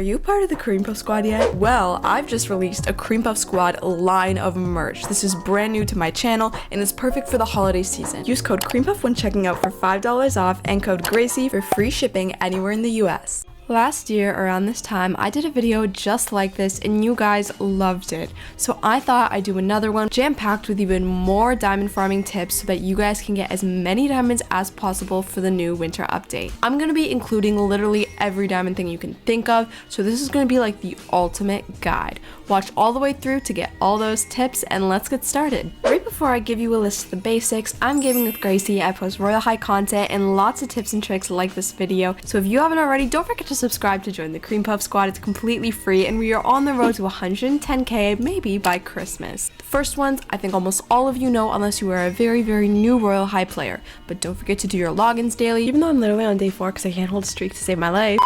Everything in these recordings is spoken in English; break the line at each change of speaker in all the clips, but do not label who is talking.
you part of the Cream Puff Squad yet? Well, I've just released a Cream Puff Squad line of merch. This is brand new to my channel and is perfect for the holiday season. Use code CREMEPUFF when checking out for $5 off and code Gracie for free shipping anywhere in the US. Last year around this time, I did a video just like this and you guys loved it. So I thought I'd do another one jam-packed with even more diamond farming tips so that you guys can get as many diamonds as possible for the new winter update. I'm going to be including literally every diamond thing you can think of, so this is going to be like the ultimate guide. Watch all the way through to get all those tips and let's get started. Right before I give you a list of the basics, I'm Gaming with Gracie. I post Royale High content and lots of tips and tricks like this video. So if you haven't already, don't forget to subscribe to join the Cream Puff Squad. It's completely free and we are on the road to 110k maybe by Christmas. The first ones, I think almost all of you know unless you are a very new Royale High player. But don't forget to do your logins daily, even though I'm literally on day 4 because I can't hold a streak to save my life.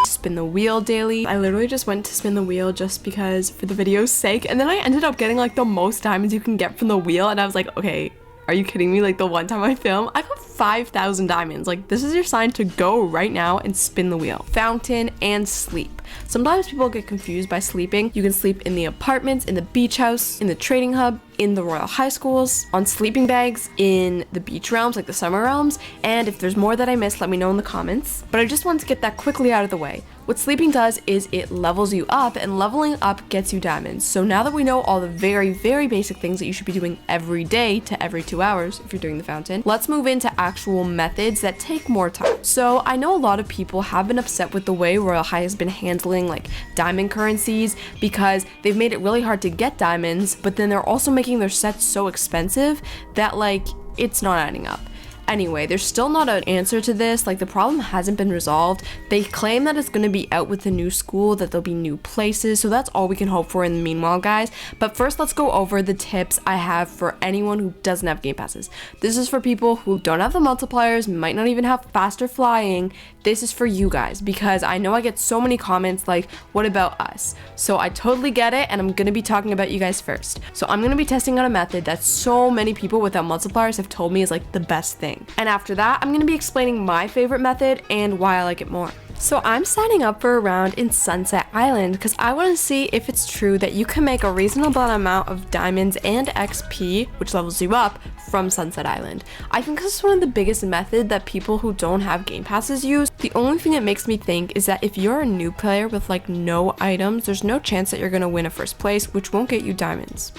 Spin the wheel daily. I literally just went to spin the wheel just because for the video's sake, and then I ended up getting like the most diamonds you can get from the wheel and I was like, okay, are you kidding me? Like the one time I filmed, I got 5,000 diamonds. Like this is your sign to go right now and spin the wheel. Fountain and sleep. Sometimes people get confused by sleeping. You can sleep in the apartments, in the beach house, in the trading hub, in the Royal High schools, on sleeping bags, in the beach realms, like the summer realms, and if there's more that I missed, let me know in the comments. But I just wanted to get that quickly out of the way. What sleeping does is it levels you up, and leveling up gets you diamonds. So now that we know all the very basic things that you should be doing every day to every 2 hours if you're doing the fountain, let's move into actual methods that take more time. So I know a lot of people have been upset with the way Royal High has been handling like diamond currencies because they've made it really hard to get diamonds, but then they're also making their sets so expensive that like it's not adding up. Anyway, there's still not an answer to this, like the problem hasn't been resolved. They claim that it's going to be out with the new school, that there'll be new places, so that's all we can hope for in the meanwhile, guys. But first, let's go over the tips I have for anyone who doesn't have game passes. This is for people who don't have the multipliers, might not even have faster flying. This is for you guys because I know I get so many comments like, what about us? So I totally get it and I'm going to be talking about you guys first. So I'm going to be testing out a method that so many people without multipliers have told me is like the best thing. And after that, I'm going to be explaining my favorite method and why I like it more. So I'm signing up for a round in Sunset Island because I want to see if it's true that you can make a reasonable amount of diamonds and XP, which levels you up, from Sunset Island. I think this is one of the biggest methods that people who don't have game passes use. The only thing that makes me think is that if you're a new player with like no items, there's no chance that you're going to win a first place, which won't get you diamonds.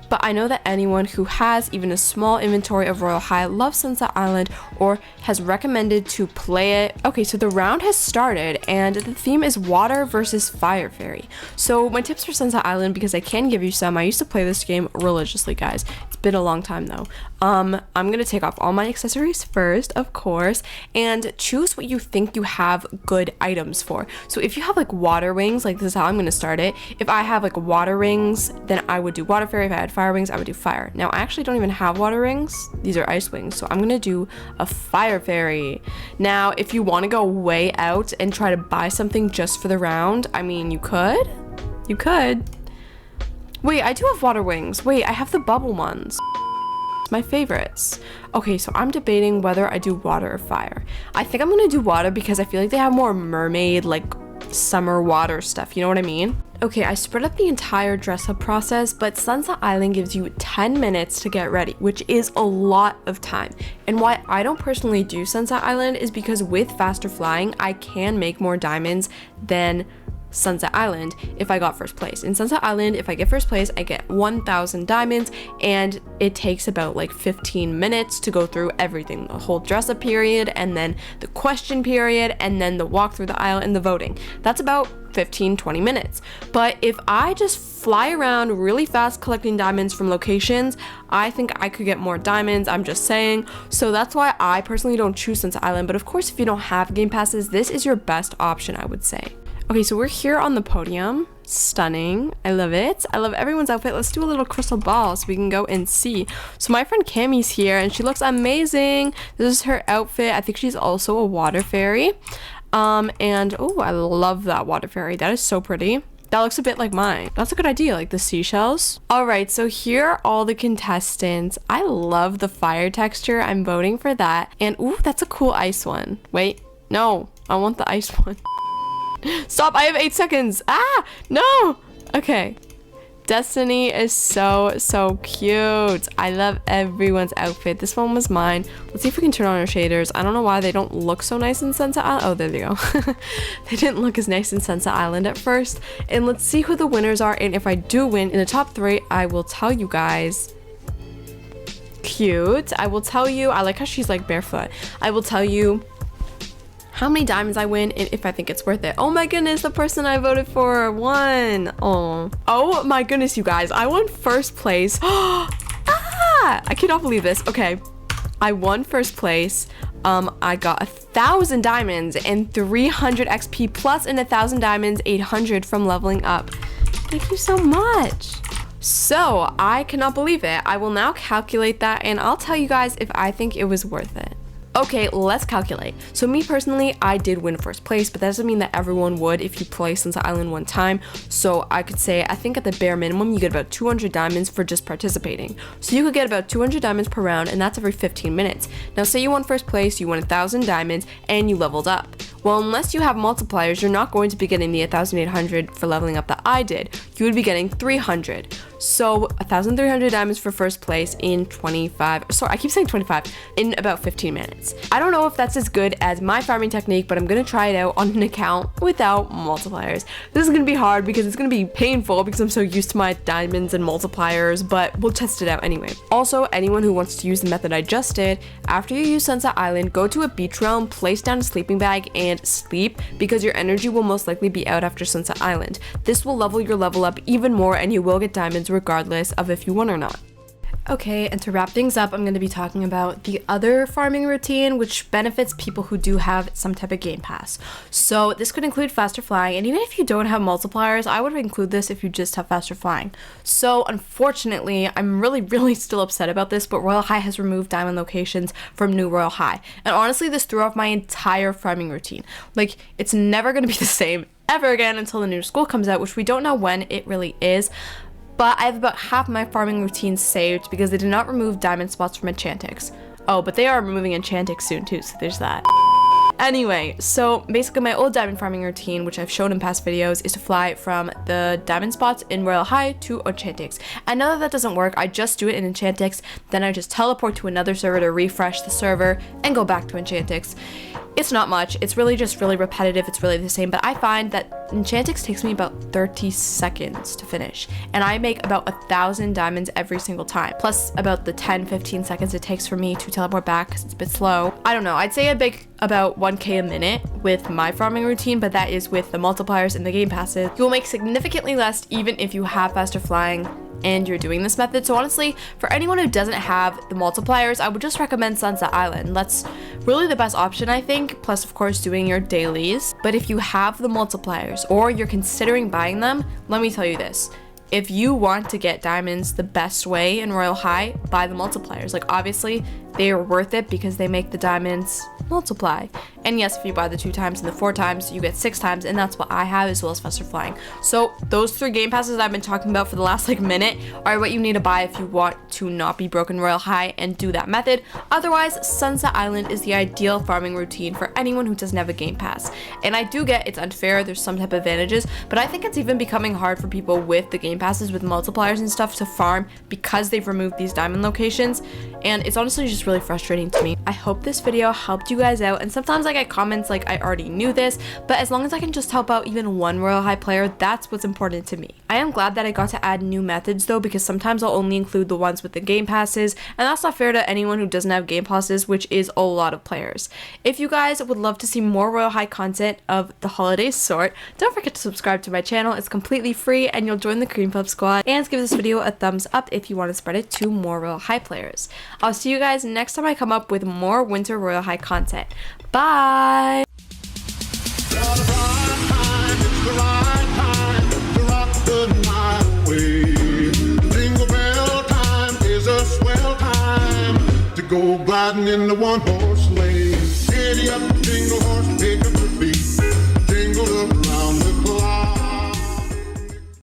But I know that anyone who has even a small inventory of Royal High loves Sunset Island or has recommended to play it. Okay, so the round has started and the theme is water versus fire fairy. So my tips for Sunset Island, because I can give you some, I used to play this game religiously, guys. It's been a long time though. I'm gonna take off all my accessories first, of course, and choose what you think you have good items for. So if you have like water wings, like this is how I'm gonna start it. If I have like water rings, then I would do water fairy. If I had fire wings, I would do fire. Now I actually don't even have water rings. These are ice wings, so I'm gonna do a fire fairy. Now if you want to go way out and try to buy something just for the round, I mean, you could. Wait, I do have water wings. Wait, I have the bubble ones. My favorites. Okay, so I'm debating whether I do water or fire. I think I'm gonna do water because I feel like they have more mermaid, like summer water stuff, you know what I mean? Okay, I spread up the entire dress up process, but Sunset Island gives you 10 minutes to get ready, which is a lot of time. And why I don't personally do Sunset Island is because with faster flying, I can make more diamonds than Sunset Island if I got first place. In Sunset Island, if I get first place, I get 1,000 diamonds and it takes about like 15 minutes to go through everything, the whole dress up period and then the question period and then the walk through the aisle and the voting. That's about 15-20 minutes. But if I just fly around really fast collecting diamonds from locations, I think I could get more diamonds, I'm just saying. So that's why I personally don't choose Sunset Island. But of course, if you don't have game passes, this is your best option, I would say. Okay, so we're here on the podium. Stunning. I love it. I love everyone's outfit. Let's do a little crystal ball so we can go and see. So my friend Cammie's here and she looks amazing. This is her outfit. I think she's also a water fairy. And oh, I love that water fairy. That is so pretty. That looks a bit like mine. That's a good idea, like the seashells. All right, so here are all the contestants. I love the fire texture. I'm voting for that. And ooh, that's a cool ice one. Wait, no, I want the ice one. Stop, I have 8 seconds. Ah, no. Okay. Destiny is so cute. I love everyone's outfit. This one was mine. Let's see if we can turn on our shaders. I don't know why they don't look so nice in Sunset Island. Oh, there they go. They didn't look as nice in Sunset Island at first. And let's see who the winners are. And if I do win in the top 3, I will tell you guys. Cute. I will tell you. I like how she's like barefoot. I will tell you how many diamonds I win and if I think it's worth it. Oh my goodness, the person I voted for won. Oh my goodness, you guys. I won first place. I cannot believe this. Okay, I won first place. I got 1,000 diamonds and 300 XP plus and 1,000 diamonds, 800 from leveling up. Thank you so much. So I cannot believe it. I will now calculate that and I'll tell you guys if I think it was worth it. Okay, let's calculate. So me personally, I did win first place, but that doesn't mean that everyone would if you play Sunset Island one time. So I could say, I think at the bare minimum, you get about 200 diamonds for just participating. So you could get about 200 diamonds per round, and that's every 15 minutes. Now say you won first place, you won 1,000 diamonds, and you leveled up. Well, unless you have multipliers, you're not going to be getting the 1,800 for leveling up that I did. You would be getting 300. So 1,300 diamonds for first place in 25, sorry, I keep saying 25, in about 15 minutes. I don't know if that's as good as my farming technique, but I'm gonna try it out on an account without multipliers. This is gonna be hard because it's gonna be painful because I'm so used to my diamonds and multipliers, but we'll test it out anyway. Also, anyone who wants to use the method I just did, after you use Sunset Island, go to a beach realm, place down a sleeping bag, and sleep because your energy will most likely be out after Sunset Island. This will level your level up even more and you will get diamonds regardless of if you won or not. Okay, and to wrap things up, I'm going to be talking about the other farming routine, which benefits people who do have some type of game pass. So this could include faster flying, and even if you don't have multipliers, I would include this if you just have faster flying. So unfortunately, I'm really still upset about this, but Royale High has removed diamond locations from New Royale High. And honestly, this threw off my entire farming routine. Like, it's never going to be the same ever again until the new school comes out, which we don't know when it really is. But I have about half my farming routine saved because they did not remove diamond spots from Enchantix. Oh, but they are removing Enchantix soon too, so there's that. Anyway, so basically my old diamond farming routine, which I've shown in past videos, is to fly from the diamond spots in Royale High to Enchantix. And now that doesn't work, I just do it in Enchantix, then I just teleport to another server to refresh the server and go back to Enchantix. It's not much, it's really just really repetitive, it's really the same, but I find that Enchantix takes me about 30 seconds to finish, and I make about 1,000 diamonds every single time, plus about the 10-15 seconds it takes for me to teleport back because it's a bit slow. I don't know, I'd say I make about 1k a minute with my farming routine, but that is with the multipliers and the game passes. You will make significantly less even if you have faster flying and you're doing this method. So honestly, for anyone who doesn't have the multipliers, I would just recommend Sunset Island. That's really the best option, I think, plus of course doing your dailies. But if you have the multipliers or you're considering buying them, let me tell you this. If you want to get diamonds the best way in Royale High, buy the multipliers. Like, obviously, they are worth it because they make the diamonds multiply. And yes, if you buy the 2 times and the 4 times, you get 6 times, and that's what I have, as well as faster flying. So those 3 game passes I've been talking about for the last minute are what you need to buy if you want to not be broken Royale High and do that method. Otherwise, Sunset Island is the ideal farming routine for anyone who doesn't have a game pass. And I do get it's unfair, there's some type of advantages, but I think it's even becoming hard for people with the game passes with multipliers and stuff to farm because they've removed these diamond locations, and it's honestly just really frustrating to me. I hope this video helped you guys out, and sometimes I get comments like I already knew this, but as long as I can just help out even one Royale High player, that's what's important to me. I am glad that I got to add new methods though, because sometimes I'll only include the ones with the game passes, and that's not fair to anyone who doesn't have game passes, which is a lot of players. If you guys would love to see more Royale High content of the holidays sort, don't forget to subscribe to my channel. It's completely free and you'll join the CREME squad, and give this video a thumbs up if you want to spread it to more Royale High players. I'll see you guys next time I come up with more winter Royale High content. Bye! Go gliding in the one-horse sleigh. Giddy up, jingle